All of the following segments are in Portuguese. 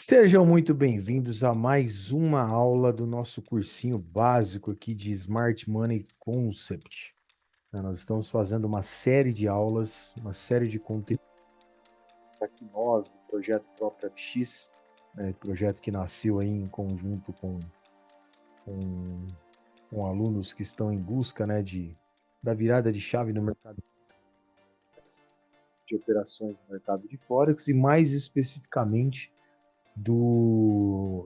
Sejam muito bem-vindos a mais uma aula do nosso cursinho básico aqui de Smart Money Concept. Nós estamos fazendo uma série de aulas, uma série de conteúdos aqui nós, do projeto Próprio FX, projeto que nasceu aí em conjunto com, com alunos que estão em busca, da virada de chave no mercado de operações no mercado de Forex e mais especificamente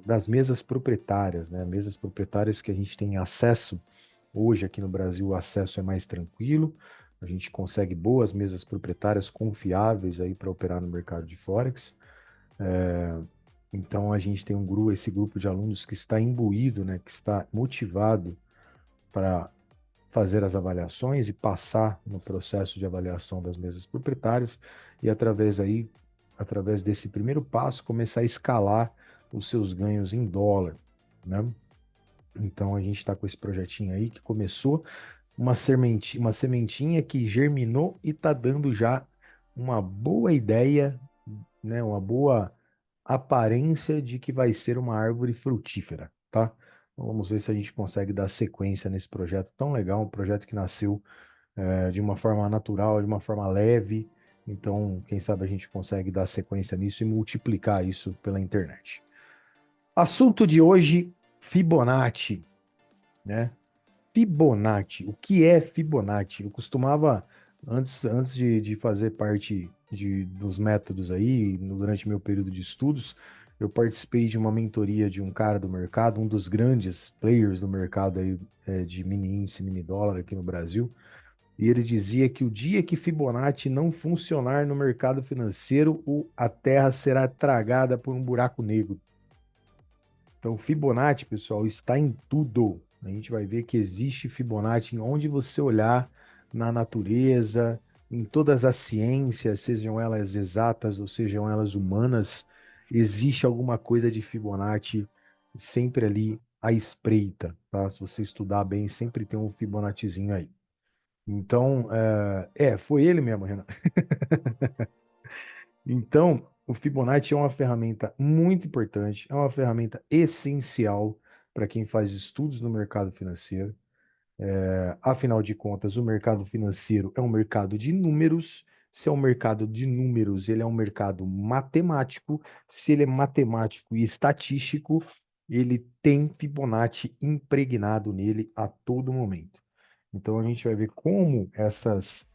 das mesas proprietárias, né? Mesas proprietárias que a gente tem acesso. Hoje aqui no Brasil o acesso é mais tranquilo, a gente consegue boas mesas proprietárias confiáveis aí para operar no mercado de Forex. Então a gente tem esse grupo de alunos que está imbuído, né? Que está motivado para fazer as avaliações e passar no processo de avaliação das mesas proprietárias e através desse primeiro passo, começar a escalar os seus ganhos em dólar, né? Então a gente está com esse projetinho aí que começou uma sementinha que germinou e está dando já uma boa ideia, né? Uma boa aparência de que vai ser uma árvore frutífera, tá? Então, vamos ver se a gente consegue dar sequência nesse projeto tão legal, um projeto que nasceu de uma forma natural, de uma forma leve. Então, quem sabe a gente consegue dar sequência nisso e multiplicar isso pela internet. Assunto de hoje, Fibonacci, né? Fibonacci. O que é Fibonacci? Eu costumava, antes de fazer parte dos métodos aí, durante meu período de estudos, eu participei de uma mentoria de um cara do mercado, um dos grandes players do mercado aí, de mini índice, mini dólar aqui no Brasil. E ele dizia que o dia que Fibonacci não funcionar no mercado financeiro, a Terra será tragada por um buraco negro. Então, Fibonacci, pessoal, está em tudo. A gente vai ver que existe Fibonacci em onde você olhar na natureza, em todas as ciências, sejam elas exatas ou sejam elas humanas, existe alguma coisa de Fibonacci sempre ali à espreita, tá? Se você estudar bem, sempre tem um Fibonaccizinho aí. Então, foi ele mesmo, Renan. Então, o Fibonacci é uma ferramenta muito importante, é uma ferramenta essencial para quem faz estudos no mercado financeiro. Afinal de contas, o mercado financeiro é um mercado de números. Se é um mercado de números, ele é um mercado matemático. Se ele é matemático e estatístico, ele tem Fibonacci impregnado nele a todo momento. Então a gente vai ver como essas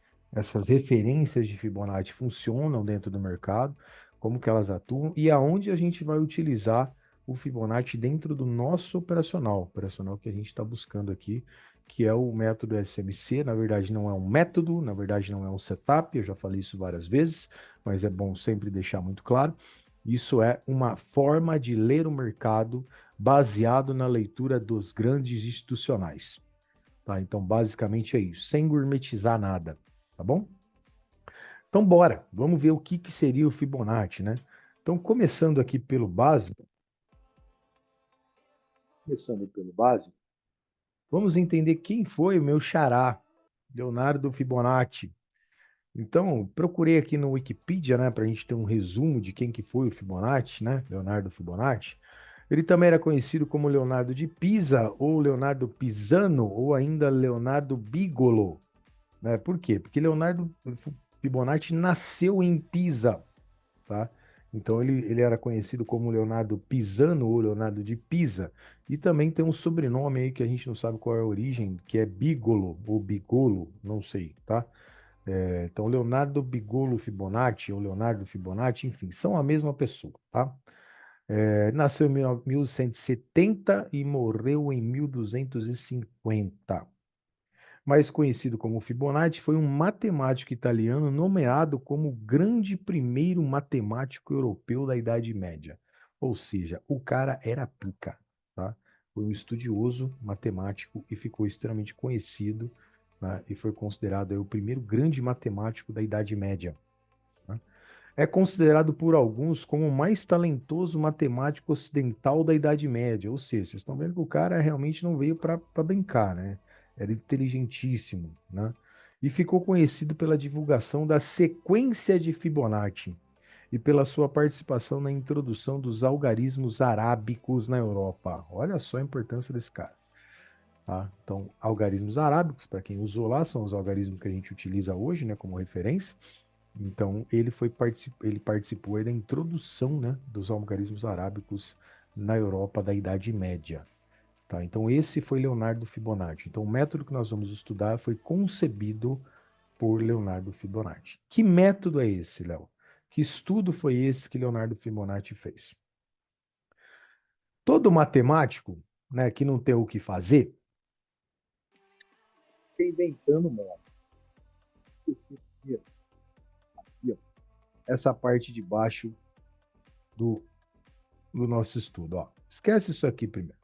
referências de Fibonacci funcionam dentro do mercado, como que elas atuam e aonde a gente vai utilizar o Fibonacci dentro do nosso operacional que a gente está buscando aqui, que é o método SMC. Na verdade, não é um método, na verdade, não é um setup, eu já falei isso várias vezes, mas é bom sempre deixar muito claro. Isso é uma forma de ler o mercado baseado na leitura dos grandes institucionais. Tá? Então, basicamente é isso, sem gourmetizar nada, tá bom? Então, bora, vamos ver o que que seria o Fibonacci, né? Então, começando pelo básico, vamos entender quem foi o meu xará, Leonardo Fibonacci. Então, procurei aqui no Wikipedia, né, para a gente ter um resumo de quem que foi o Fibonacci, né, Leonardo Fibonacci. Ele também era conhecido como Leonardo de Pisa, ou Leonardo Pisano, ou ainda Leonardo Bigolo, né? Por quê? Porque Leonardo Fibonacci nasceu em Pisa, tá? Então ele era conhecido como Leonardo Pisano ou Leonardo de Pisa. E também tem um sobrenome aí que a gente não sabe qual é a origem, que é Bigolo ou Bigolo, não sei, tá? Então Leonardo Bigolo Fibonacci ou Leonardo Fibonacci, enfim, são a mesma pessoa, tá? Nasceu em 1170 e morreu em 1250. Mais conhecido como Fibonacci, foi um matemático italiano nomeado como o grande primeiro matemático europeu da Idade Média. Ou seja, o cara era pica, tá? Foi um estudioso matemático e ficou extremamente conhecido, né? E foi considerado aí, o primeiro grande matemático da Idade Média, né? É considerado por alguns como o mais talentoso matemático ocidental da Idade Média. Ou seja, vocês estão vendo que o cara realmente não veio para brincar, né? Era inteligentíssimo, né? E ficou conhecido pela divulgação da sequência de Fibonacci. e pela sua participação na introdução dos algarismos arábicos na Europa. Olha só a importância desse cara. Tá? Então, algarismos arábicos, para quem usou lá, são os algarismos que a gente utiliza hoje, né, como referência. Então, ele participou aí da introdução, né, dos algarismos arábicos na Europa da Idade Média. Tá? Então, esse foi Leonardo Fibonacci. Então, o método que nós vamos estudar foi concebido por Leonardo Fibonacci. Que método é esse, Léo? Que estudo foi esse que Leonardo Fibonacci fez? Todo matemático, né, que não tem o que fazer, fica inventando moda. Essa parte de baixo do, do nosso estudo. Ó. Esquece isso aqui primeiro.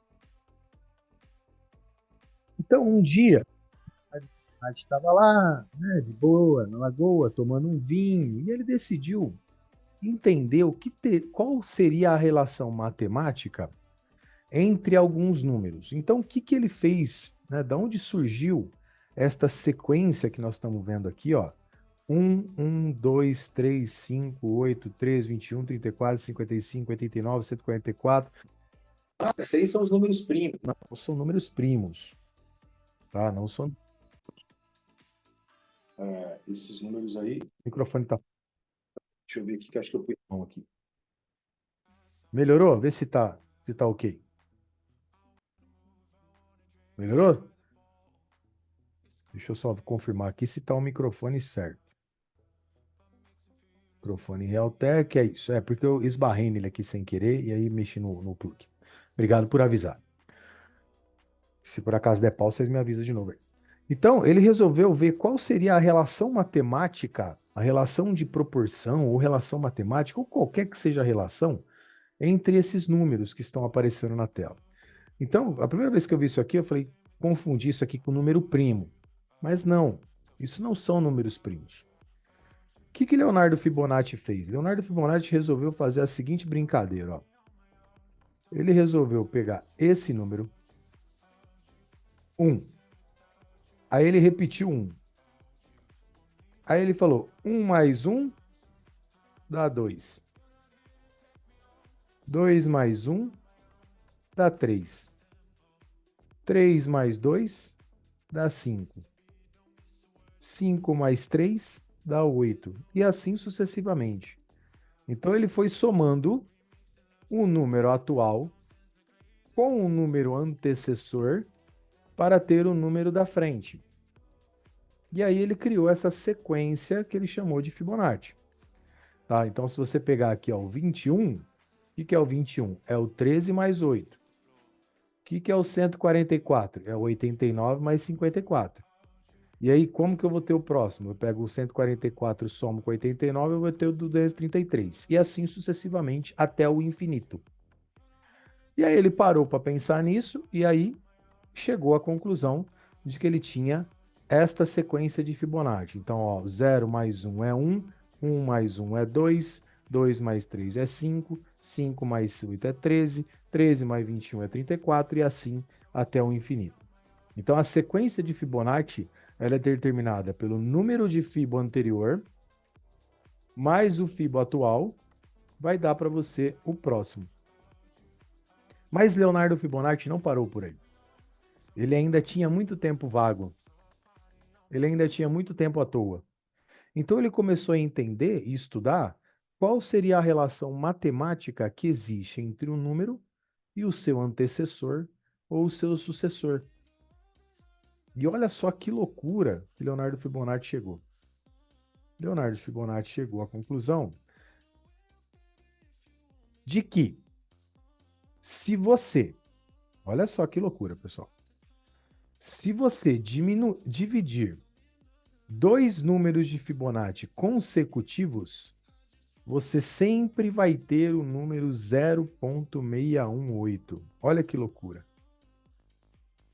Então, um dia, a gente estava lá, né, de boa, na lagoa, tomando um vinho, e ele decidiu entender qual seria a relação matemática entre alguns números. Então, o que que ele fez? Né? Da onde surgiu esta sequência que nós estamos vendo aqui, ó? 2, 3, 5, 8, 3, 21, 34, 55, 89, 144. Ah, esses aí são os números primos. Não, são números primos. Tá? Não são. Esses números aí. O microfone tá. Deixa eu ver aqui, que acho que eu pus a mão aqui. Melhorou? Vê se tá ok. Melhorou? Deixa eu só confirmar aqui se tá o microfone certo. Microfone Realtek, é isso. É porque eu esbarrei nele aqui sem querer e aí mexi no plug. Obrigado por avisar. Se por acaso der pau, vocês me avisam de novo aí. Então, ele resolveu ver qual seria a relação matemática, a relação de proporção ou relação matemática, ou qualquer que seja a relação, entre esses números que estão aparecendo na tela. Então, a primeira vez que eu vi isso aqui, eu falei, confundi isso aqui com número primo. Mas não, isso não são números primos. O que que Leonardo Fibonacci fez? Leonardo Fibonacci resolveu fazer a seguinte brincadeira. Ó. Ele resolveu pegar esse número, 1. Aí ele repetiu 1. Aí ele falou, 1 mais 1 dá 2. 2 mais 1 dá 3. 3 mais 2 dá 5. 5 mais 3 dá 8. E assim sucessivamente. Então ele foi somando o número atual com o número antecessor para ter o número da frente. E aí ele criou essa sequência que ele chamou de Fibonacci. Tá? Então, se você pegar aqui ó, o 21, o que é o 21? É o 13 mais 8. O que é o 144? É o 89 mais 54. E aí, como que eu vou ter o próximo? Eu pego o 144 e somo com 89, eu vou ter o 233. E assim sucessivamente até o infinito. E aí ele parou para pensar nisso e aí chegou à conclusão de que ele tinha esta sequência de Fibonacci. Então, ó, 0 mais 1 é 1, 1 mais 1 é 2, 2 mais 3 é 5, 5 mais 8 é 13, 13 mais 21 é 34 e assim até o infinito. Então, a sequência de Fibonacci ela é determinada pelo número de Fibo anterior mais o Fibo atual, vai dar para você o próximo. Mas Leonardo Fibonacci não parou por aí. Ele ainda tinha muito tempo vago. Ele ainda tinha muito tempo à toa. Então ele começou a entender e estudar qual seria a relação matemática que existe entre um número e o seu antecessor ou o seu sucessor. E olha só que loucura que Leonardo Fibonacci chegou. Leonardo Fibonacci chegou à conclusão de que se você, olha só que loucura, pessoal. Se você dividir dois números de Fibonacci consecutivos, você sempre vai ter o número 0,618. Olha que loucura.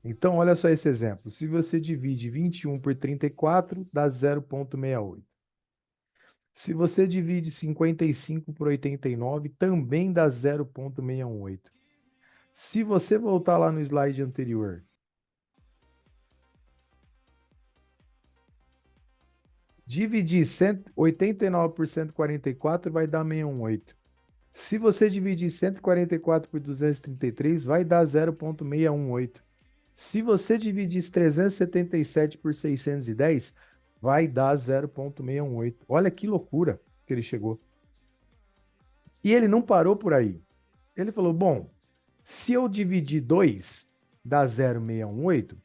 Então, olha só esse exemplo. Se você divide 21 por 34, dá 0,68. Se você divide 55 por 89, também dá 0,618. Se você voltar lá no slide anterior, Dividir 89 por 144 vai dar 618. Se você dividir 144 por 233, vai dar 0,618. Se você dividir 377 por 610, vai dar 0,618. Olha que loucura que ele chegou. E ele não parou por aí. Ele falou, bom, se eu dividir 2, dá 0,618.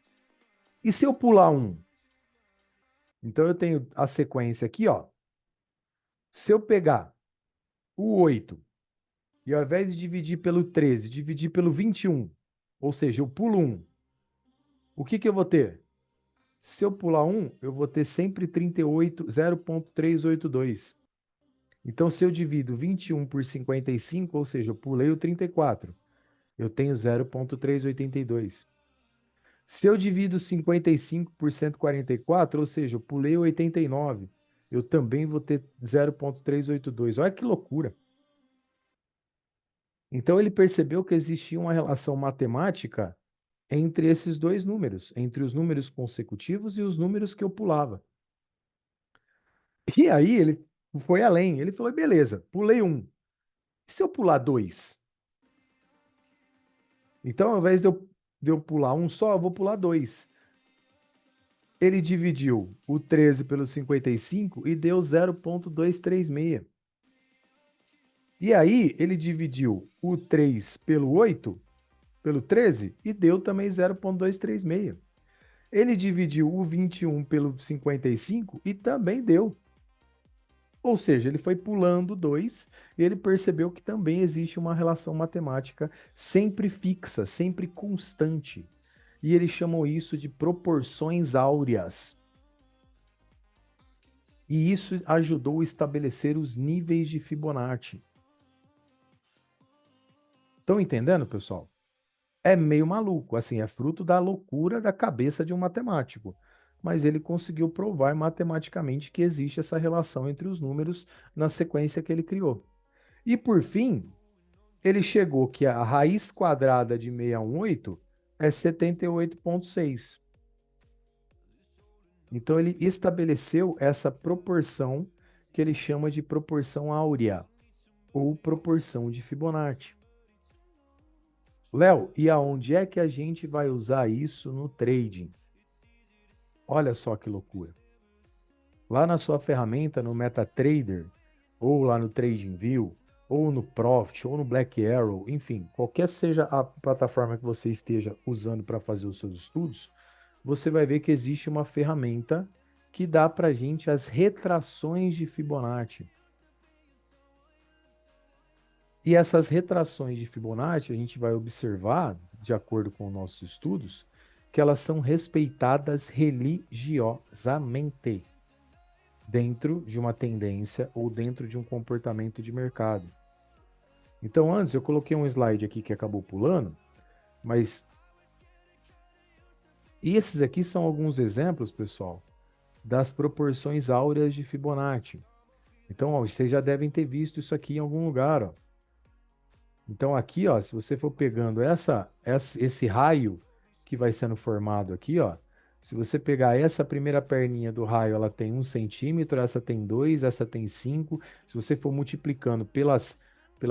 E se eu pular 1? Então eu tenho a sequência aqui, ó. Se eu pegar o 8 e ao invés de dividir pelo 13, dividir pelo 21, ou seja, eu pulo 1, o que eu vou ter? Se eu pular 1, eu vou ter sempre 38, 0,382. Então, se eu divido 21 por 55, ou seja, eu pulei o 34, eu tenho 0,382. Se eu divido 55 por 144, ou seja, eu pulei o 89, eu também vou ter 0,382. Olha que loucura. Então, ele percebeu que existia uma relação matemática entre esses dois números, entre os números consecutivos e os números que eu pulava. E aí ele foi além, ele falou, beleza, pulei 1. E se eu pular 2? Então, ao invés de eu pular 1 só, eu vou pular 2. Ele dividiu o 13 pelo 55 e deu 0,236. E aí, ele dividiu o 3 pelo 8, pelo 13, e deu também 0,236. Ele dividiu o 21 pelo 55 e também deu. Ou seja, ele foi pulando 2 e ele percebeu que também existe uma relação matemática sempre fixa, sempre constante. E ele chamou isso de proporções áureas. E isso ajudou a estabelecer os níveis de Fibonacci. Estão entendendo, pessoal? É meio maluco, assim, é fruto da loucura da cabeça de um matemático. Mas ele conseguiu provar matematicamente que existe essa relação entre os números na sequência que ele criou. E por fim, ele chegou que a raiz quadrada de 618 é 78,6. Então ele estabeleceu essa proporção que ele chama de proporção áurea ou proporção de Fibonacci. Léo, e aonde é que a gente vai usar isso no trading? Olha só que loucura. Lá na sua ferramenta, no MetaTrader, ou lá no TradingView, ou no Profit, ou no Black Arrow, enfim, qualquer seja a plataforma que você esteja usando para fazer os seus estudos, você vai ver que existe uma ferramenta que dá para a gente as retrações de Fibonacci. E essas retrações de Fibonacci, a gente vai observar, de acordo com nossos estudos, que elas são respeitadas religiosamente dentro de uma tendência ou dentro de um comportamento de mercado. Então, antes eu coloquei um slide aqui que acabou pulando, mas esses aqui são alguns exemplos, pessoal, das proporções áureas de Fibonacci. Então, ó, vocês já devem ter visto isso aqui em algum lugar, ó. Então, aqui, ó, se você for pegando esse raio que vai sendo formado aqui, ó, se você pegar essa primeira perninha do raio, ela tem 1 centímetro, essa tem 2, essa tem 5. Se você for multiplicando pelas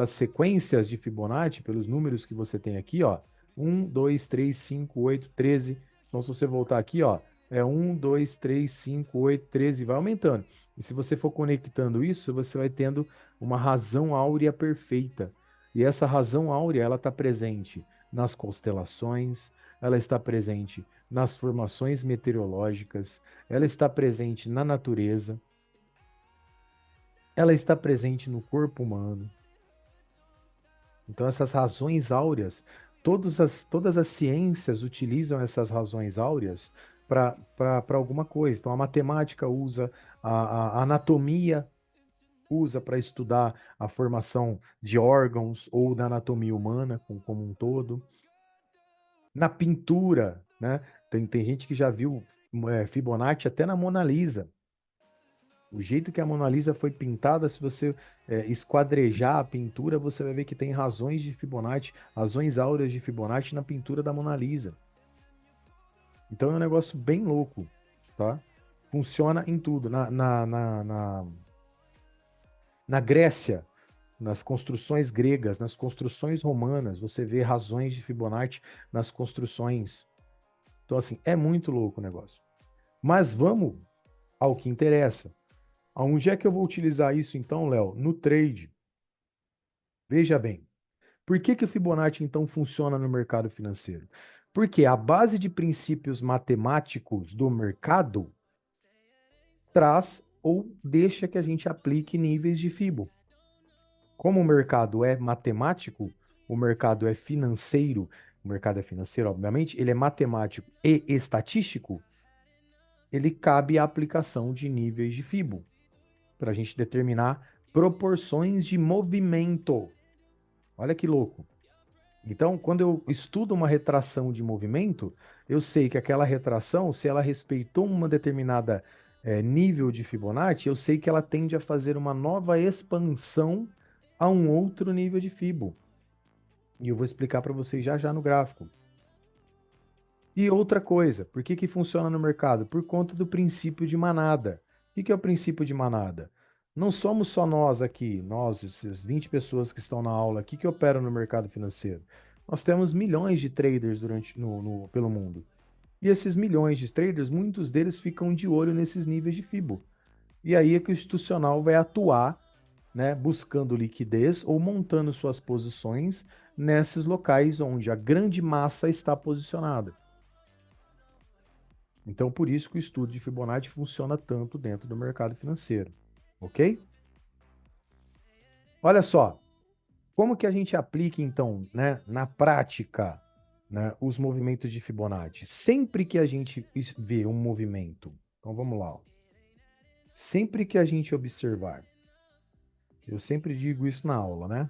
sequências de Fibonacci, pelos números que você tem aqui, ó, 1, 2, 3, 5, 8, 13. Então, se você voltar aqui, ó, é 1, 2, 3, 5, 8, 13, vai aumentando. E se você for conectando isso, você vai tendo uma razão áurea perfeita. E essa razão áurea, ela está presente nas constelações, ela está presente nas formações meteorológicas, ela está presente na natureza, ela está presente no corpo humano. Então, essas razões áureas, todas as ciências utilizam essas razões áureas para alguma coisa. Então, a matemática usa, a anatomia usa para estudar a formação de órgãos ou da anatomia humana como um todo. Na pintura, né? Tem gente que já viu Fibonacci até na Mona Lisa. O jeito que a Mona Lisa foi pintada, se você esquadrejar a pintura, você vai ver que tem razões de Fibonacci, razões áureas de Fibonacci na pintura da Mona Lisa. Então é um negócio bem louco, tá? Funciona em tudo. Na Grécia, nas construções gregas, nas construções romanas, você vê razões de Fibonacci nas construções. Então, assim, é muito louco o negócio. Mas vamos ao que interessa. Aonde é que eu vou utilizar isso, então, Léo? No trade. Veja bem. Por que que o Fibonacci, então, funciona no mercado financeiro? Porque a base de princípios matemáticos do mercado traz ou deixa que a gente aplique níveis de Fibo. Como o mercado é matemático, o mercado é financeiro, o mercado é financeiro, obviamente, ele é matemático e estatístico, ele cabe a aplicação de níveis de Fibo, para a gente determinar proporções de movimento. Olha que louco. Então, quando eu estudo uma retração de movimento, eu sei que aquela retração, se ela respeitou uma determinada nível de Fibonacci, eu sei que ela tende a fazer uma nova expansão a um outro nível de Fibo. E eu vou explicar para vocês já já no gráfico. E outra coisa, por que que funciona no mercado? Por conta do princípio de manada. O que que é o princípio de manada? Não somos só nós aqui, nós, essas 20 pessoas que estão na aula aqui que operam no mercado financeiro. Nós temos milhões de traders pelo mundo. E esses milhões de traders, muitos deles ficam de olho nesses níveis de FIBO. E aí é que o institucional vai atuar, né, buscando liquidez ou montando suas posições nesses locais onde a grande massa está posicionada. Então, por isso que o estudo de Fibonacci funciona tanto dentro do mercado financeiro, ok? Olha só, como que a gente aplica, então, né, na prática, né, os movimentos de Fibonacci? Sempre que a gente vê um movimento, então vamos lá, ó. Sempre que a gente observar, eu sempre digo isso na aula, né?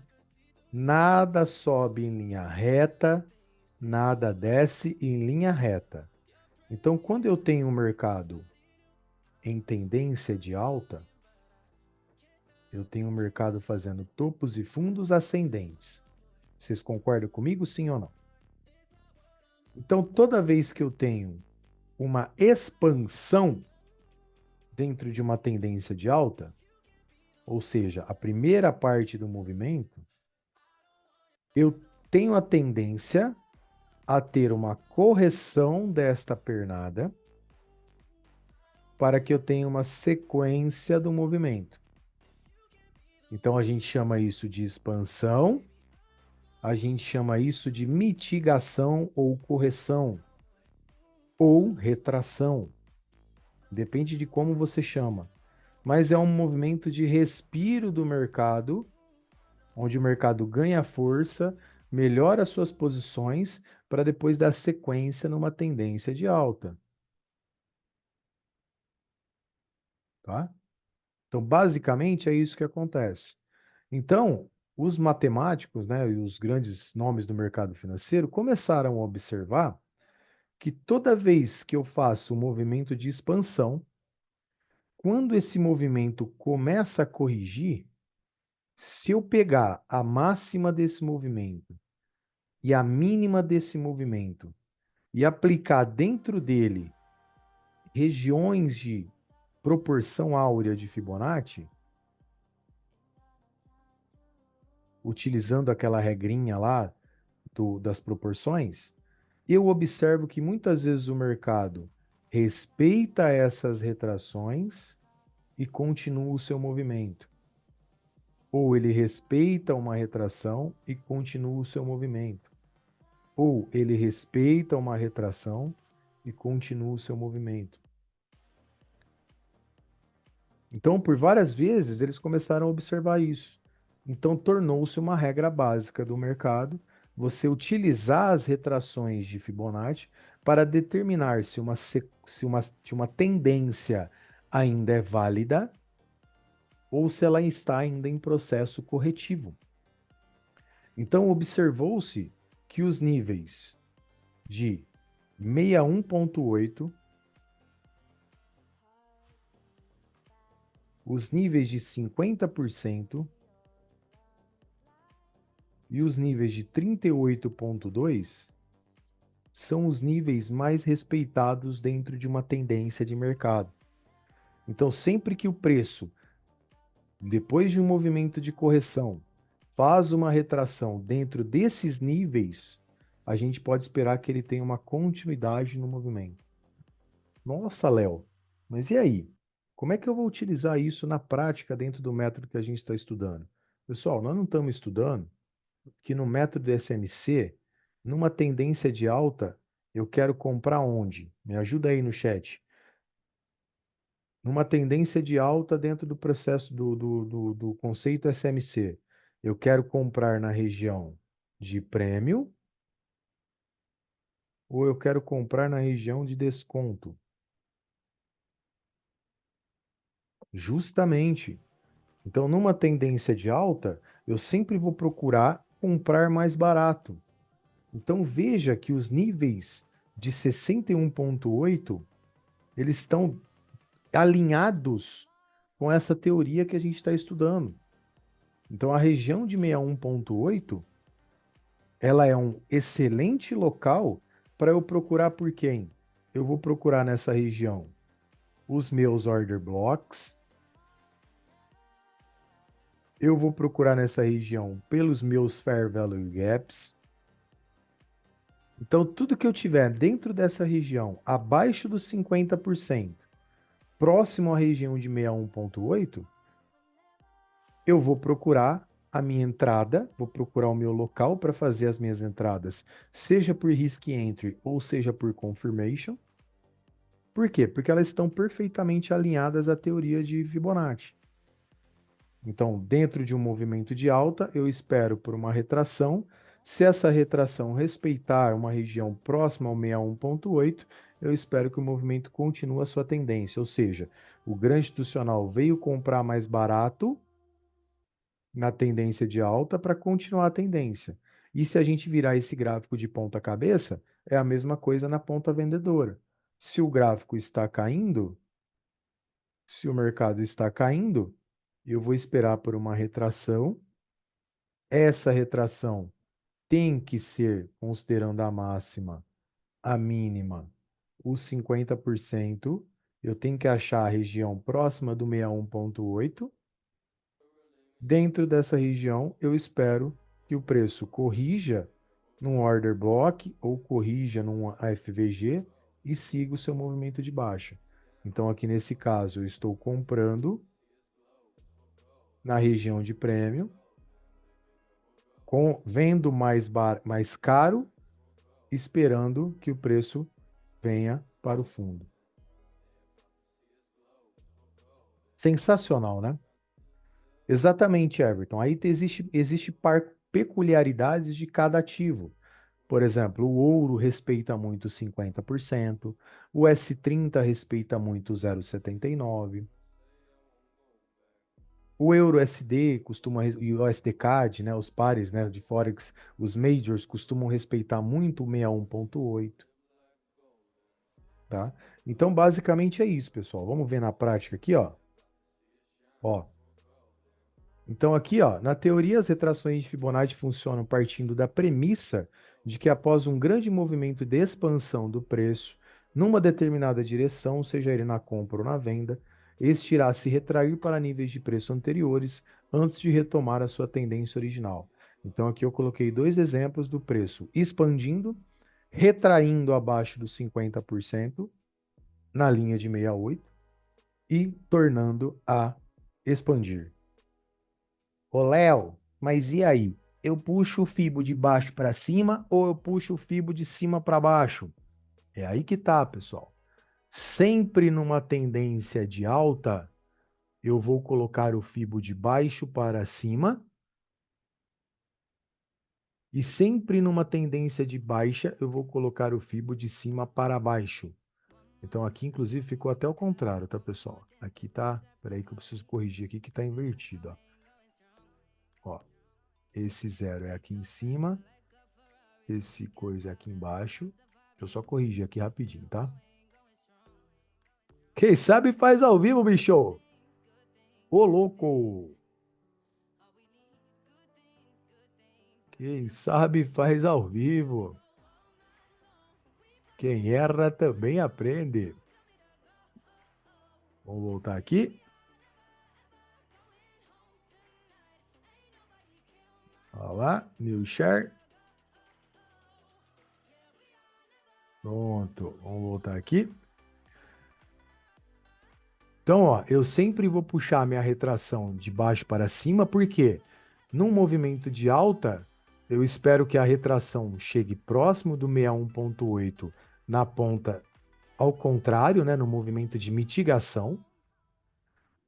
Nada sobe em linha reta, nada desce em linha reta. Então, quando eu tenho um mercado em tendência de alta, eu tenho um mercado fazendo topos e fundos ascendentes. Vocês concordam comigo, sim ou não? Então, toda vez que eu tenho uma expansão dentro de uma tendência de alta, ou seja, a primeira parte do movimento, eu tenho a tendência a ter uma correção desta pernada para que eu tenha uma sequência do movimento. Então, a gente chama isso de expansão, a gente chama isso de mitigação ou correção, ou retração. Depende de como você chama. Mas é um movimento de respiro do mercado, onde o mercado ganha força, melhora suas posições, para depois dar sequência numa tendência de alta. Tá? Então, basicamente, é isso que acontece. Então, os matemáticos, né, e os grandes nomes do mercado financeiro começaram a observar que toda vez que eu faço um movimento de expansão, quando esse movimento começa a corrigir, se eu pegar a máxima desse movimento e a mínima desse movimento e aplicar dentro dele regiões de proporção áurea de Fibonacci, utilizando aquela regrinha lá das proporções, eu observo que muitas vezes o mercado respeita essas retrações e continua o seu movimento. Ou ele respeita uma retração e continua o seu movimento. Ou ele respeita uma retração e continua o seu movimento. Então, por várias vezes, eles começaram a observar isso. Então, tornou-se uma regra básica do mercado você utilizar as retrações de Fibonacci para determinar se uma tendência ainda é válida ou se ela está ainda em processo corretivo. Então, observou-se que os níveis de 61,8, os níveis de 50% e os níveis de 38,2 são os níveis mais respeitados dentro de uma tendência de mercado. Então, sempre que o preço, depois de um movimento de correção, faz uma retração dentro desses níveis, a gente pode esperar que ele tenha uma continuidade no movimento. Nossa, Léo, mas e aí? Como é que eu vou utilizar isso na prática dentro do método que a gente está estudando? Pessoal, nós não estamos estudando que no método SMC, numa tendência de alta, eu quero comprar onde? Me ajuda aí no chat. Numa tendência de alta dentro do processo do conceito SMC, eu quero comprar na região de prêmio ou eu quero comprar na região de desconto? Justamente. Então, numa tendência de alta, eu sempre vou procurar comprar mais barato. Então, veja que os níveis de 61,8 eles estão alinhados com essa teoria que a gente está estudando. Então, a região de 61,8 ela é um excelente local para eu procurar por quem? Eu vou procurar nessa região os meus order blocks, eu vou procurar nessa região pelos meus fair value gaps. Então, tudo que eu tiver dentro dessa região, abaixo dos 50%, próximo à região de 61,8, eu vou procurar a minha entrada, vou procurar o meu local para fazer as minhas entradas, seja por risk entry ou seja por confirmation. Por quê? Porque elas estão perfeitamente alinhadas à teoria de Fibonacci. Então, dentro de um movimento de alta, eu espero por uma retração. Se essa retração respeitar uma região próxima ao 61,8, eu espero que o movimento continue a sua tendência, ou seja, o grande institucional veio comprar mais barato na tendência de alta para continuar a tendência. E se a gente virar esse gráfico de ponta cabeça, é a mesma coisa na ponta vendedora. Se o gráfico está caindo, se o mercado está caindo, eu vou esperar por uma retração. Essa retração tem que ser, considerando a máxima, a mínima, os 50%. Eu tenho que achar a região próxima do 61,8. Dentro dessa região, eu espero que o preço corrija num order block ou corrija num AFVG e siga o seu movimento de baixa. Então, aqui nesse caso, eu estou comprando na região de prêmio, vendo mais caro, esperando que o preço venha para o fundo. Sensacional, né? Exatamente, Everton. Aí existe peculiaridades de cada ativo. Por exemplo, o ouro respeita muito 50%, o S30 respeita muito 0,79%, o euro SD e o SDCAD, né, os pares, né, de Forex, os majors costumam respeitar muito o 61,8%, tá? Então, basicamente é isso, pessoal. Vamos ver na prática aqui, ó. Ó, então, aqui, ó, na teoria, as retrações de Fibonacci funcionam partindo da premissa de que após um grande movimento de expansão do preço numa determinada direção, seja ele na compra ou na venda, este irá se retrair para níveis de preço anteriores antes de retomar a sua tendência original. Então, aqui eu coloquei dois exemplos do preço expandindo, retraindo abaixo dos 50% na linha de 68 e tornando a expandir. Ô, Léo, mas e aí? Eu puxo o fibo de baixo para cima ou eu puxo o fibo de cima para baixo? É aí que tá, pessoal. Sempre numa tendência de alta, eu vou colocar o fibo de baixo para cima e sempre numa tendência de baixa, eu vou colocar o fibo de cima para baixo. Então aqui, inclusive, ficou até o contrário, tá, pessoal? Aqui tá, peraí que eu preciso corrigir aqui que tá invertido, ó. Ó, esse zero é aqui em cima, esse coisa aqui embaixo. Deixa eu só corrigir aqui rapidinho, tá? Quem sabe faz ao vivo, bicho! Ô, louco! Quem sabe faz ao vivo. Quem erra também aprende. Vamos voltar aqui. Olha lá, new share. Pronto, vamos voltar aqui. Então, ó, eu sempre vou puxar a minha retração de baixo para cima, porque num movimento de alta, eu espero que a retração chegue próximo do 61,8 na ponta ao contrário, né, no movimento de mitigação,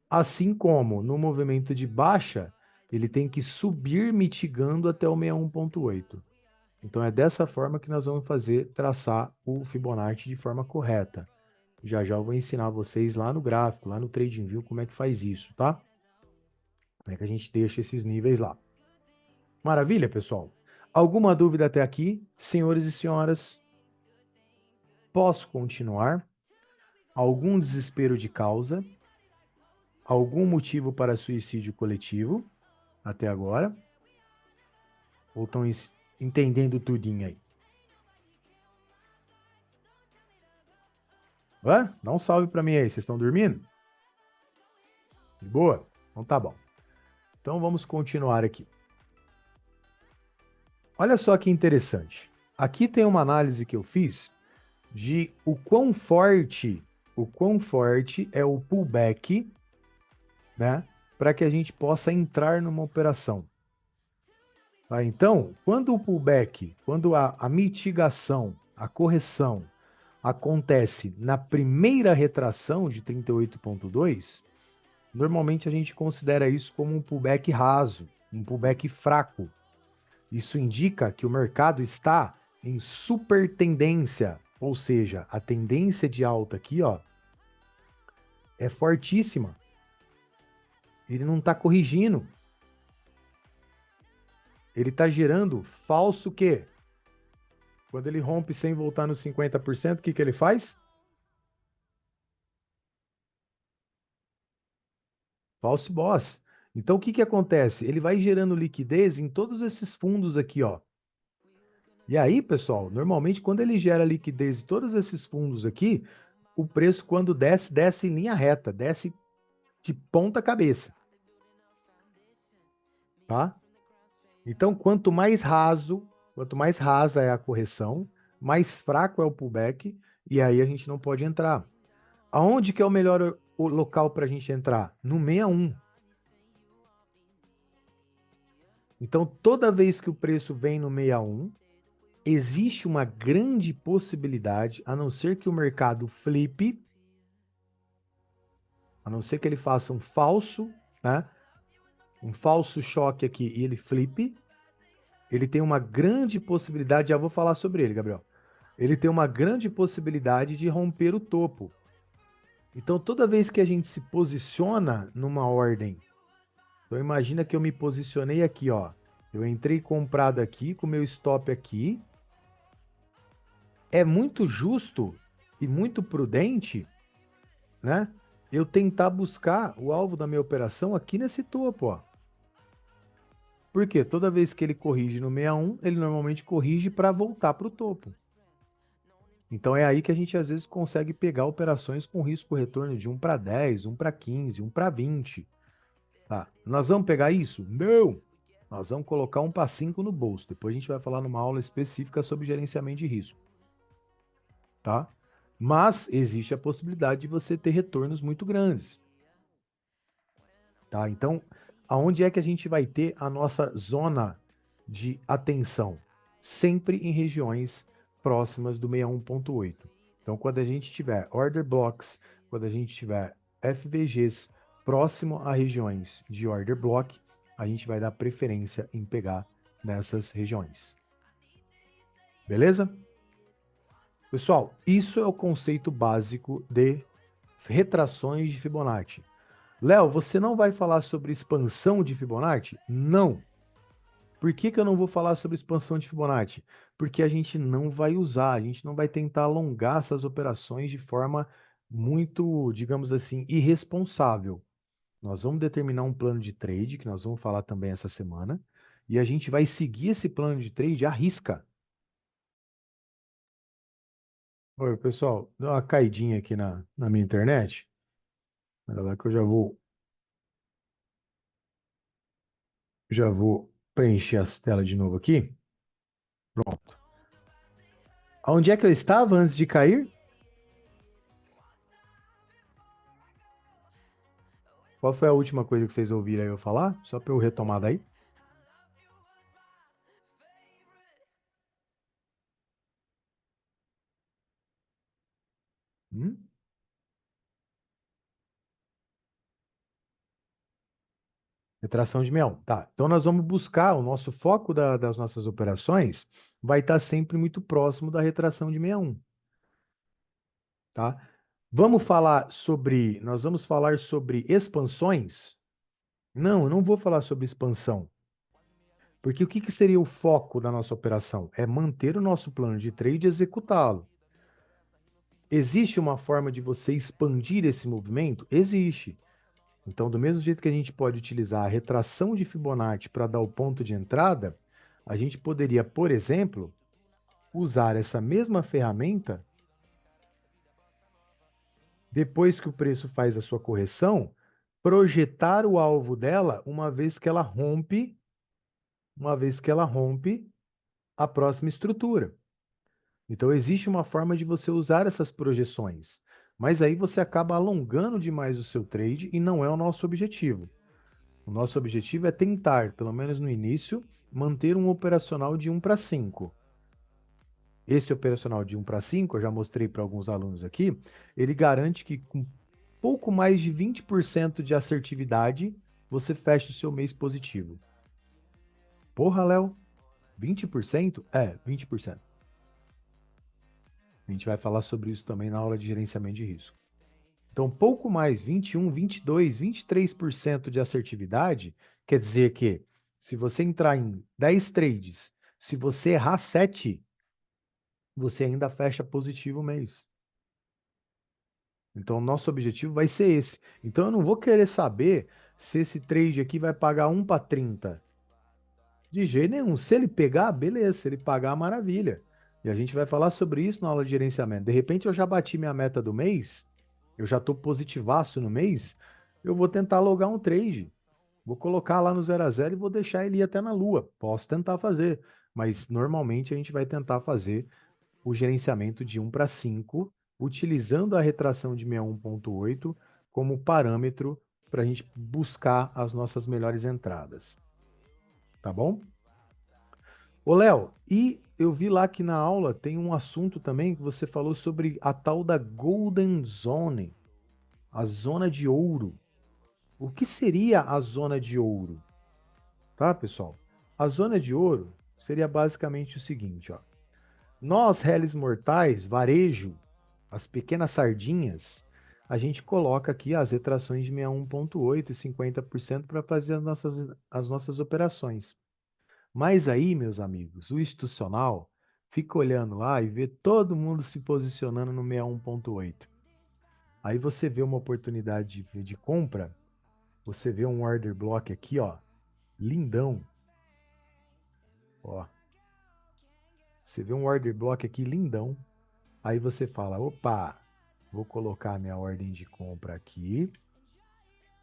assim como no movimento de baixa, ele tem que subir mitigando até o 61,8. Então é dessa forma que nós vamos traçar o Fibonacci de forma correta. Já já eu vou ensinar vocês lá no gráfico, lá no TradingView, como é que faz isso, tá? Como é que a gente deixa esses níveis lá. Maravilha, pessoal? Alguma dúvida até aqui, senhores e senhoras? Posso continuar? Algum desespero de causa? Algum motivo para suicídio coletivo até agora? Ou estão entendendo tudinho aí? Hã? Dá um salve para mim aí, vocês estão dormindo? De boa? Então tá bom. Então vamos continuar aqui. Olha só que interessante. Aqui tem uma análise que eu fiz de o quão forte é o pullback, né, para que a gente possa entrar numa operação. Tá? Então, quando o pullback, quando a mitigação, a correção acontece na primeira retração de 38,2, normalmente a gente considera isso como um pullback raso, um pullback fraco. Isso indica que o mercado está em super tendência, ou seja, a tendência de alta aqui, ó, é fortíssima. Ele não está corrigindo. Ele está gerando falso quê? Quando ele rompe sem voltar nos 50%, o que ele faz? False boss. Então, o que acontece? Ele vai gerando liquidez em todos esses fundos aqui, ó. E aí, pessoal, normalmente quando ele gera liquidez em todos esses fundos aqui, o preço quando desce, desce em linha reta, desce de ponta cabeça. Tá? Então, quanto mais rasa é a correção, mais fraco é o pullback, e aí a gente não pode entrar. Aonde que é o melhor local para a gente entrar? No 61. Então, toda vez que o preço vem no 61, existe uma grande possibilidade, a não ser que o mercado flipe, a não ser que ele faça um falso, né? Um falso choque aqui e ele flipe, ele tem uma grande possibilidade, já vou falar sobre ele, Gabriel. Ele tem uma grande possibilidade de romper o topo. Então, toda vez que a gente se posiciona numa ordem, então imagina que eu me posicionei aqui, ó. Eu entrei comprado aqui, com meu stop aqui. É muito justo e muito prudente, né? Eu tentar buscar o alvo da minha operação aqui nesse topo, ó. Porque toda vez que ele corrige no 61, ele normalmente corrige para voltar para o topo. Então é aí que a gente às vezes consegue pegar operações com risco retorno de 1 para 10, 1 para 15, 1 para 20. Tá? Nós vamos pegar isso? Não! Nós vamos colocar 1 para 5 no bolso. Depois a gente vai falar numa aula específica sobre gerenciamento de risco. Tá? Mas existe a possibilidade de você ter retornos muito grandes. Tá? Então, aonde é que a gente vai ter a nossa zona de atenção? Sempre em regiões próximas do 61,8. Então, quando a gente tiver order blocks, quando a gente tiver FVGs próximo a regiões de order block, a gente vai dar preferência em pegar nessas regiões. Beleza? Pessoal, isso é o conceito básico de retrações de Fibonacci. Léo, você não vai falar sobre expansão de Fibonacci? Não. Por que eu não vou falar sobre expansão de Fibonacci? Porque a gente não vai usar, a gente não vai tentar alongar essas operações de forma muito, digamos assim, irresponsável. Nós vamos determinar um plano de trade, que nós vamos falar também essa semana, e a gente vai seguir esse plano de trade à risca. Oi, pessoal, deu uma caidinha aqui na minha internet. Olha lá que eu já vou preencher as telas de novo aqui. Pronto. Onde é que eu estava antes de cair? Qual foi a última coisa que vocês ouviram aí eu falar? Só para eu retomar daí. Hum? Retração de mel. Tá. Então nós vamos buscar o nosso foco das nossas operações vai estar sempre muito próximo da retração de 61, tá? Nós vamos falar sobre expansões? Não, eu não vou falar sobre expansão. Porque o que que seria o foco da nossa operação? É manter o nosso plano de trade e executá-lo. Existe uma forma de você expandir esse movimento? Existe. Então, do mesmo jeito que a gente pode utilizar a retração de Fibonacci para dar o ponto de entrada, a gente poderia, por exemplo, usar essa mesma ferramenta depois que o preço faz a sua correção, projetar o alvo dela uma vez que ela rompe a próxima estrutura. Então, existe uma forma de você usar essas projeções, mas aí você acaba alongando demais o seu trade e não é o nosso objetivo. O nosso objetivo é tentar, pelo menos no início, manter um operacional de 1 para 5. Esse operacional de 1 para 5, eu já mostrei para alguns alunos aqui, ele garante que com pouco mais de 20% de assertividade, você fecha o seu mês positivo. Porra, Léo, 20%? É, 20%. A gente vai falar sobre isso também na aula de gerenciamento de risco. Então, pouco mais, 21, 22, 23% de assertividade, quer dizer que se você entrar em 10 trades, se você errar 7, você ainda fecha positivo o mês. Então, o nosso objetivo vai ser esse. Então, eu não vou querer saber se esse trade aqui vai pagar 1 para 30. De jeito nenhum. Se ele pegar, beleza. Se ele pagar, maravilha. E a gente vai falar sobre isso na aula de gerenciamento. De repente, eu já bati minha meta do mês, eu já estou positivaço no mês, eu vou tentar logar um trade. Vou colocar lá no 0 a 0 e vou deixar ele ir até na lua. Posso tentar fazer, mas normalmente a gente vai tentar fazer o gerenciamento de 1 para 5, utilizando a retração de 61,8 como parâmetro para a gente buscar as nossas melhores entradas. Tá bom? Ô, Léo, e eu vi lá que na aula tem um assunto também que você falou sobre a tal da Golden Zone, a zona de ouro. O que seria a zona de ouro? Tá, pessoal? A zona de ouro seria basicamente o seguinte, ó. Nós, réis mortais, varejo, as pequenas sardinhas, a gente coloca aqui as retrações de 61,8 e 50% para fazer as nossas operações. Mas aí, meus amigos, o institucional fica olhando lá e vê todo mundo se posicionando no 61,8. Aí você vê uma oportunidade de compra, você vê um order block aqui, ó, lindão. Ó, você vê um order block aqui lindão. Aí você fala, opa, vou colocar minha ordem de compra aqui,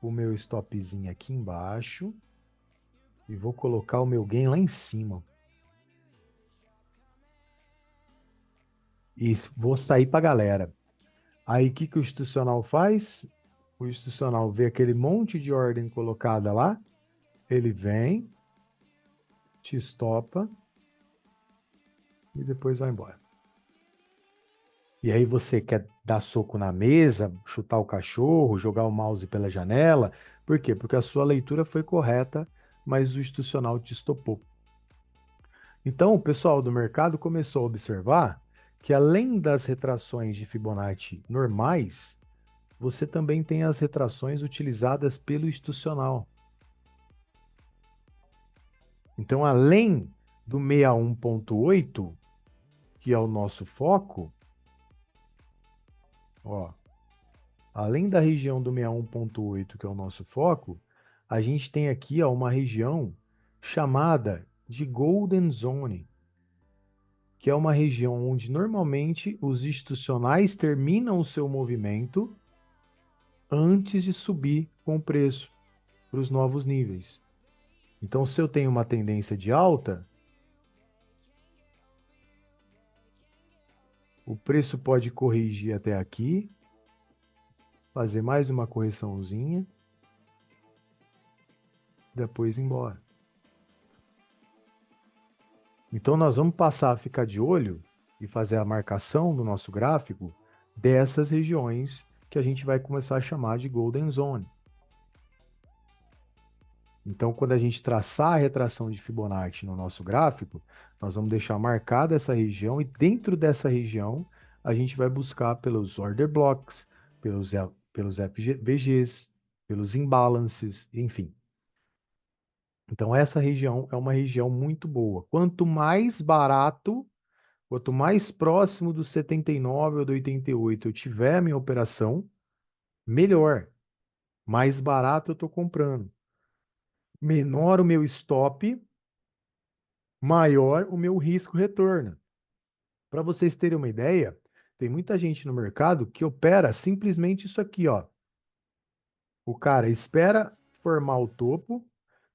o meu stopzinho aqui embaixo e vou colocar o meu gain lá em cima. E vou sair para a galera. Aí o que que o institucional faz? O institucional vê aquele monte de ordem colocada lá, ele vem, te estopa e depois vai embora. E aí você quer dar soco na mesa, chutar o cachorro, jogar o mouse pela janela. Por quê? Porque a sua leitura foi correta, mas o institucional te estopou. Então, o pessoal do mercado começou a observar que além das retrações de Fibonacci normais, você também tem as retrações utilizadas pelo institucional. Então, além do 61,8, que é o nosso foco, ó, além da região do 61,8, que é o nosso foco, a gente tem aqui ó, uma região chamada de Golden Zone, que é uma região onde normalmente os institucionais terminam o seu movimento antes de subir com o preço para os novos níveis. Então, se eu tenho uma tendência de alta, o preço pode corrigir até aqui, fazer mais uma correçãozinha, depois ir embora. Então, nós vamos passar a ficar de olho e fazer a marcação do nosso gráfico dessas regiões que a gente vai começar a chamar de Golden Zone. Então, quando a gente traçar a retração de Fibonacci no nosso gráfico, nós vamos deixar marcada essa região e dentro dessa região a gente vai buscar pelos order blocks, pelos FVGs, pelos imbalances, enfim. Então, essa região é uma região muito boa. Quanto mais barato, quanto mais próximo do 79 ou do 88 eu tiver a minha operação, melhor. Mais barato eu estou comprando. Menor o meu stop, maior o meu risco retorno. Para vocês terem uma ideia, tem muita gente no mercado que opera simplesmente isso aqui, ó. O cara espera formar o topo,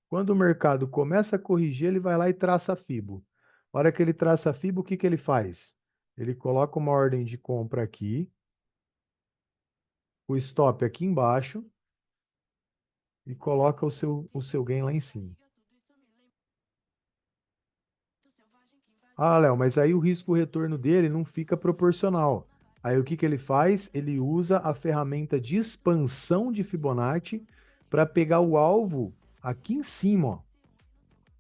quando o mercado começa a corrigir, ele vai lá e traça a Fibo. A hora que ele traça a Fibo, o que que ele faz? Ele coloca uma ordem de compra aqui, o stop aqui embaixo e coloca o seu gain lá em cima. Ah, Léo, mas aí o risco-retorno dele não fica proporcional. Aí o que que ele faz? Ele usa a ferramenta de expansão de Fibonacci para pegar o alvo aqui em cima, ó.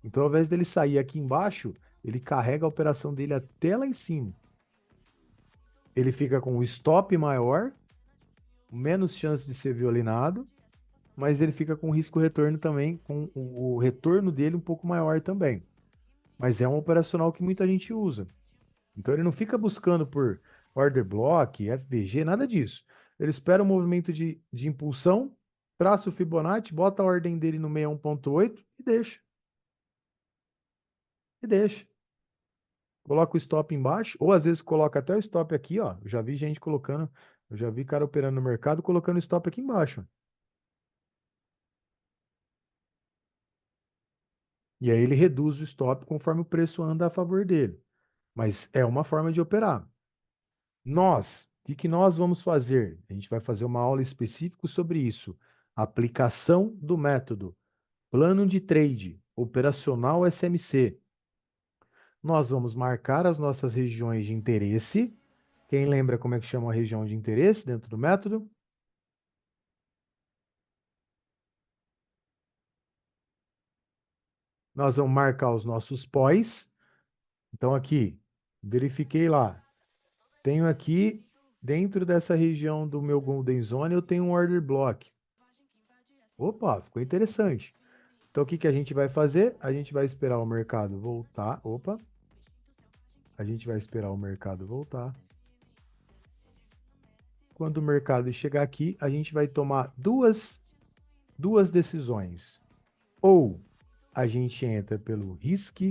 Então, ao invés dele sair aqui embaixo, ele carrega a operação dele até lá em cima. Ele fica com o stop maior, menos chance de ser violinado, mas ele fica com o risco-retorno também, com o retorno dele um pouco maior também. Mas é um operacional que muita gente usa. Então ele não fica buscando por order block, FVG, nada disso. Ele espera um movimento de impulsão, traça o Fibonacci, bota a ordem dele no 61.8 e deixa. E deixa. Coloca o stop embaixo, ou às vezes coloca até o stop aqui, ó. Eu já vi gente colocando, eu já vi cara operando no mercado colocando o stop aqui embaixo. E aí ele reduz o stop conforme o preço anda a favor dele. Mas é uma forma de operar. O que nós vamos fazer? A gente vai fazer uma aula específica sobre isso. Aplicação do método. Plano de trade. Operacional SMC. Nós vamos marcar as nossas regiões de interesse. Quem lembra como é que chama a região de interesse dentro do método? Nós vamos marcar os nossos pós. Então aqui, verifiquei lá. Tenho aqui, dentro dessa região do meu Golden Zone, eu tenho um order block. Opa, ficou interessante. Então, o que que a gente vai fazer? A gente vai esperar o mercado voltar. Opa. A gente vai esperar o mercado voltar. Quando o mercado chegar aqui, a gente vai tomar duas decisões. Ou a gente entra pelo Risk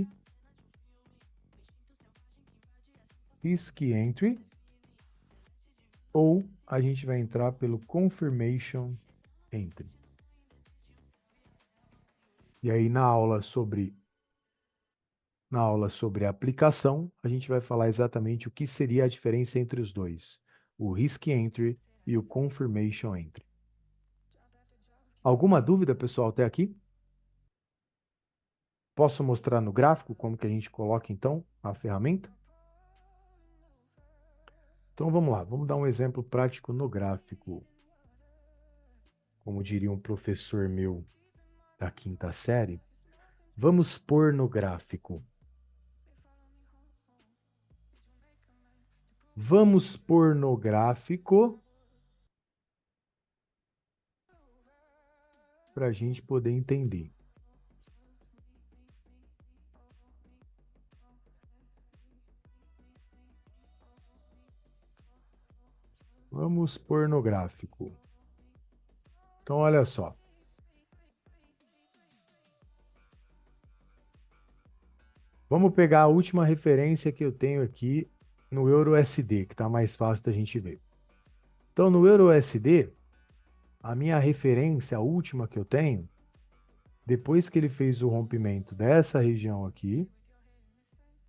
Entry, ou a gente vai entrar pelo Confirmation Entry. E aí, na aula sobre a aplicação, a gente vai falar exatamente o que seria a diferença entre os dois, o Risk Entry e o Confirmation Entry. Alguma dúvida, pessoal, até aqui? Posso mostrar no gráfico como que a gente coloca, então, a ferramenta? Então, vamos lá. Vamos dar um exemplo prático no gráfico. Como diria um professor meu da quinta série, vamos pôr no gráfico. Vamos pôr no gráfico para a gente poder entender. Vamos pôr no gráfico. Então, olha só. Vamos pegar a última referência que eu tenho aqui no EURUSD, que está mais fácil da gente ver. Então, no EURUSD, A minha referência, a última que eu tenho, depois que ele fez o rompimento dessa região aqui,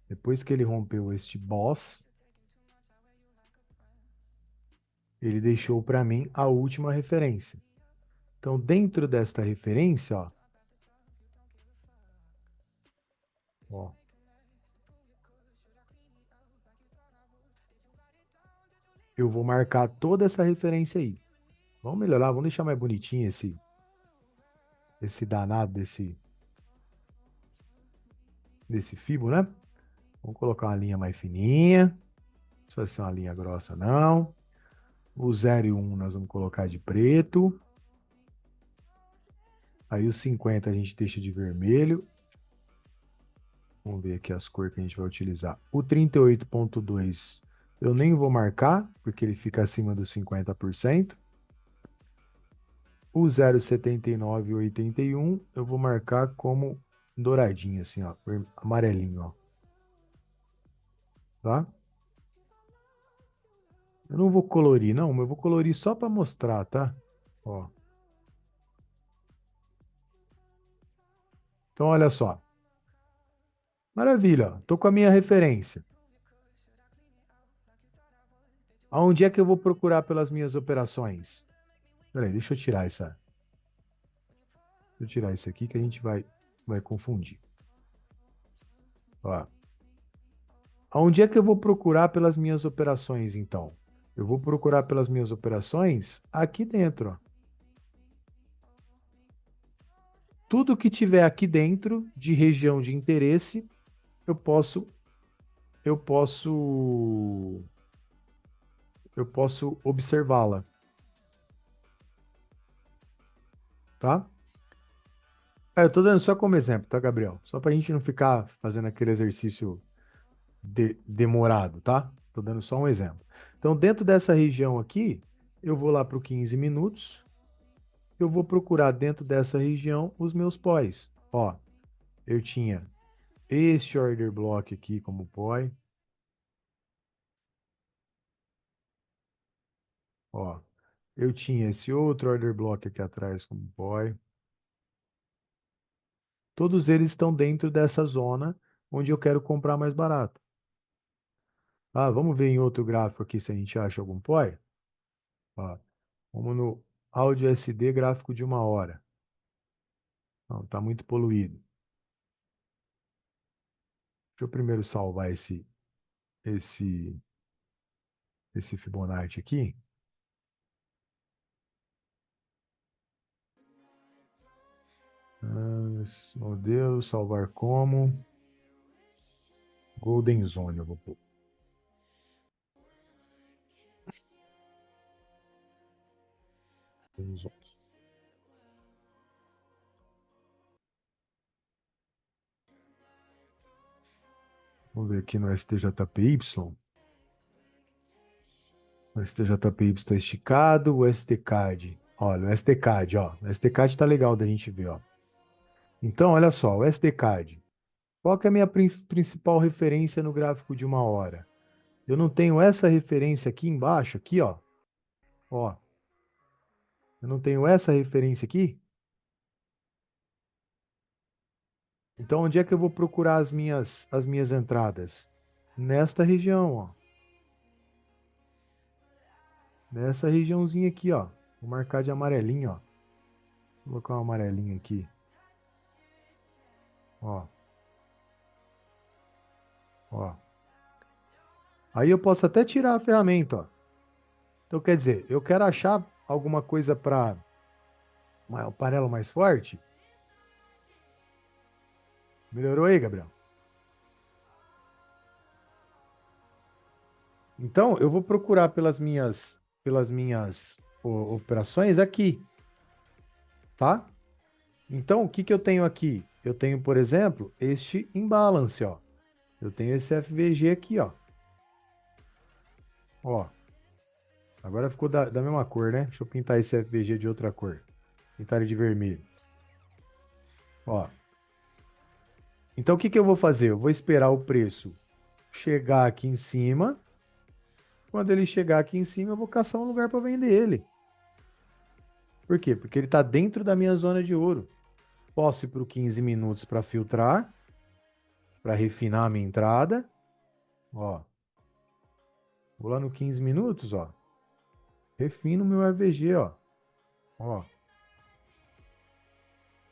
depois que ele rompeu este boss, ele deixou para mim a última referência. Então, dentro desta referência, ó, eu vou marcar toda essa referência aí. Vamos melhorar, vamos deixar mais bonitinho esse danado desse fibo, né? Vamos colocar uma linha mais fininha. Não precisa ser uma linha grossa, não. O 0 e 1 nós vamos colocar de preto. Aí o 50 a gente deixa de vermelho. Vamos ver aqui as cores que a gente vai utilizar. O 38.2 eu nem vou marcar, porque ele fica acima dos 50%. O 0,79 e 81 eu vou marcar como douradinho, assim, ó, amarelinho, ó. Tá? Eu não vou colorir, não, mas eu vou colorir só para mostrar, tá? Ó. Então, olha só. Maravilha, ó. Tô com a minha referência. Aonde é que eu vou procurar pelas minhas operações? Peraí, deixa eu tirar essa. Deixa eu tirar isso aqui que a gente vai confundir. Ó. Aonde é que eu vou procurar pelas minhas operações, então? Eu vou procurar pelas minhas operações aqui dentro, ó. Tudo que tiver aqui dentro de região de interesse, eu posso, eu posso, eu posso observá-la, tá? Eu tô dando só como exemplo, tá, Gabriel? Só para a gente não ficar fazendo aquele exercício demorado, tá? Tô dando só um exemplo. Então, dentro dessa região aqui, eu vou lá para o 15 minutos, eu vou procurar dentro dessa região os meus POIs. Ó, eu tinha este order block aqui como POI, ó, eu tinha esse outro order block aqui atrás como POI. Todos eles estão dentro dessa zona onde eu quero comprar mais barato. Ah, vamos ver em outro gráfico aqui se a gente acha algum POI. Ó, vamos no áudio SD gráfico de 1 hora. Não, está muito poluído. Deixa eu primeiro salvar esse, esse Fibonacci aqui. Modelo, salvar como. Golden Zone, eu vou pôr. Golden Zone. Vamos ver aqui no STJPY. O STJPY está esticado, o STCAD. Olha, o STCAD, ó. O STCAD tá legal da gente ver, ó. Então, olha só, o STCAD. Qual que é a minha principal referência no gráfico de 1 hora? Eu não tenho essa referência aqui embaixo, aqui, ó. Ó. Eu não tenho essa referência aqui. Então, onde é que eu vou procurar as minhas entradas? Nesta região, ó. Nessa regiãozinha aqui, ó. Vou marcar de amarelinho, ó. Vou colocar um amarelinho aqui. Ó. Ó. Aí eu posso até tirar a ferramenta, ó. Então, quer dizer, eu quero achar alguma coisa para um panela mais forte. Melhorou aí, Gabriel? Então, eu vou procurar pelas minhas operações aqui, tá? Então, o que que eu tenho aqui? Eu tenho, por exemplo, este imbalance, ó. Eu tenho esse FVG aqui, ó. Ó. Agora ficou da mesma cor, né? Deixa eu pintar esse FVG de outra cor. Pintar ele de vermelho. Ó. Então, o que que eu vou fazer? Eu vou esperar o preço chegar aqui em cima. Quando ele chegar aqui em cima, eu vou caçar um lugar para vender ele. Por quê? Porque ele está dentro da minha zona de ouro. Posso ir para o 15 minutos para filtrar, para refinar a minha entrada. Ó, vou lá no 15 minutos, ó. Refino meu EVG, ó. Ó,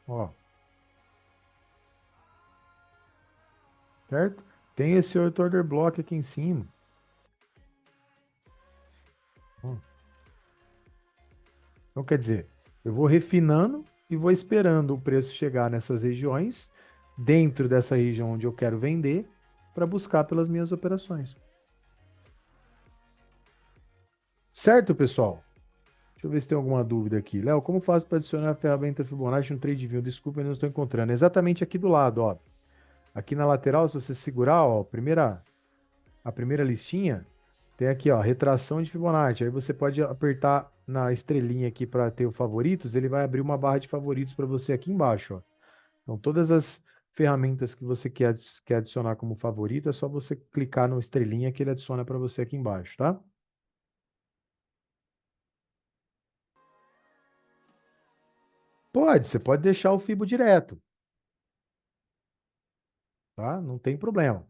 ó. Certo? Tem esse outro order block aqui em cima. Ó. Então, quer dizer, eu vou refinando e vou esperando o preço chegar nessas regiões, dentro dessa região onde eu quero vender, para buscar pelas minhas operações. Certo, pessoal? Deixa eu ver se tem alguma dúvida aqui. Léo, como faço para adicionar a ferramenta Fibonacci no TradeView? Desculpa, eu não estou encontrando. Exatamente aqui do lado, ó. Aqui na lateral, se você segurar, ó, a primeira listinha, tem aqui, ó, retração de Fibonacci. Aí você pode apertar na estrelinha aqui para ter o favoritos, ele vai abrir uma barra de favoritos para você aqui embaixo, ó. Então, todas as ferramentas que você quer adicionar como favorito, é só você clicar no estrelinha que ele adiciona para você aqui embaixo, tá? Pode, você pode deixar o Fibo direto, tá? Não tem problema.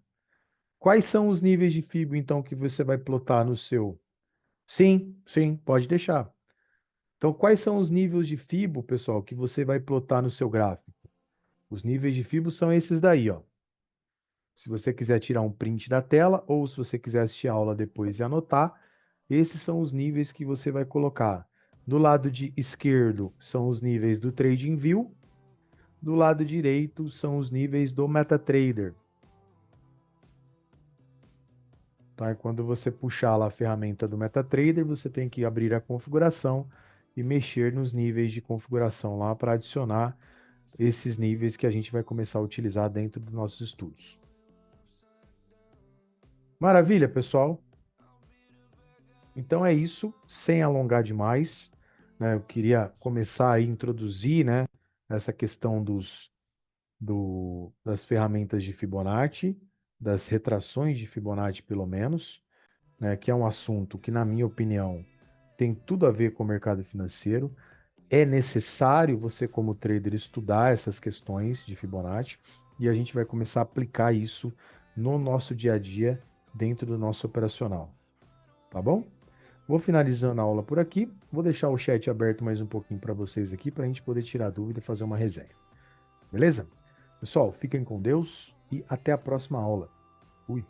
Quais são os níveis de Fibo, então, que você vai plotar no seu? Sim, sim, pode deixar. Então, quais são os níveis de Fibo, pessoal, que você vai plotar no seu gráfico? Os níveis de Fibo são esses daí, ó. Se você quiser tirar um print da tela ou se você quiser assistir a aula depois e anotar, esses são os níveis que você vai colocar. Do lado de esquerdo são os níveis do TradingView, do lado direito são os níveis do MetaTrader. Tá? E quando você puxar lá a ferramenta do MetaTrader, você tem que abrir a configuração e mexer nos níveis de configuração lá para adicionar esses níveis que a gente vai começar a utilizar dentro dos nossos estudos. Maravilha, pessoal? Então é isso, sem alongar demais, né? Eu queria começar a introduzir, né, essa questão das ferramentas de Fibonacci, das retrações de Fibonacci, pelo menos, né, que é um assunto que, na minha opinião, tem tudo a ver com o mercado financeiro. É necessário você, como trader, estudar essas questões de Fibonacci e a gente vai começar a aplicar isso no nosso dia a dia, dentro do nosso operacional. Tá bom? Vou finalizando a aula por aqui. Vou deixar o chat aberto mais um pouquinho para vocês aqui, para a gente poder tirar dúvida e fazer uma resenha. Beleza? Pessoal, fiquem com Deus e até a próxima aula. Fui.